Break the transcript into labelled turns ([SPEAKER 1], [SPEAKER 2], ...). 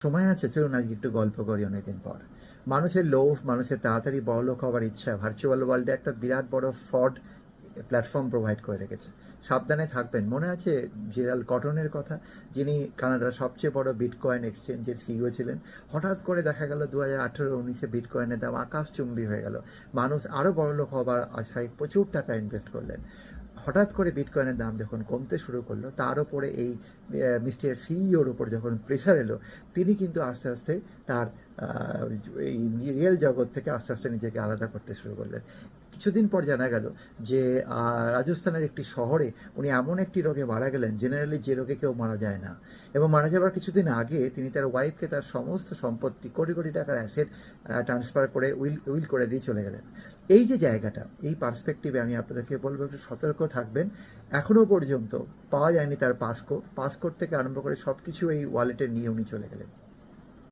[SPEAKER 1] সময় আছে, চলুন আজকে একটু গল্প করি অনেকদিন পর। মানুষের লোভ, মানুষের তাড়াতাড়ি বড়লোক হওয়ার ইচ্ছা ভার্চুয়াল ওয়ার্ল্ডে একটা বিরাট বড় ফ্রড প্ল্যাটফর্ম প্রোভাইড করে রেখেছে। সাবধানে থাকবেন। মনে আছে জেরাল্ড কটনের কথা, যিনি কানাডার সবচেয়ে বড় বিটকয়েন এক্সচেঞ্জের সিইও ছিলেন? হঠাৎ করে দেখা গেল 2018-19-এ বিটকয়েনের দাম আকাশচুম্বী হয়ে গেল। মানুষ আরও বড়লোক হবার আশায় প্রচুর টাকা ইনভেস্ট করলেন। হঠাৎ করে বিটকয়েনের দাম যখন কমতে শুরু করলো, তার ওপরে এই মিস্টার সিইওর ওপর যখন প্রেশার এলো, তিনি কিন্তু আস্তে আস্তে তার এই রিয়েল জগৎ থেকে আস্তে আস্তে নিজেকে আলাদা করতে শুরু করলেন। কিছুদিন পর জানা গেল যে রাজস্থানের একটি শহরে উনি এমন একটি রোগে মারা গেলেন, জেনারেলি যে রোগে কেউ মারা যায় না। এবং মারা যাবার কিছুদিন আগে তিনি তার ওয়াইফকে তার সমস্ত সম্পত্তি, কোটি কোটি টাকার অ্যাসেট ট্রান্সফার করে উইল করে দিয়ে চলে গেলেন। এই যে জায়গাটা, এই পার্সপেক্টিভে আমি আপনাদেরকে বলবো একটু সতর্ক থাকবেন। এখনও পর্যন্ত পাওয়া যায়নি তার পাসপোর্ট থেকে আরম্ভ করে সব কিছু এই ওয়ালেটে নিয়ে উনি চলে গেলেন।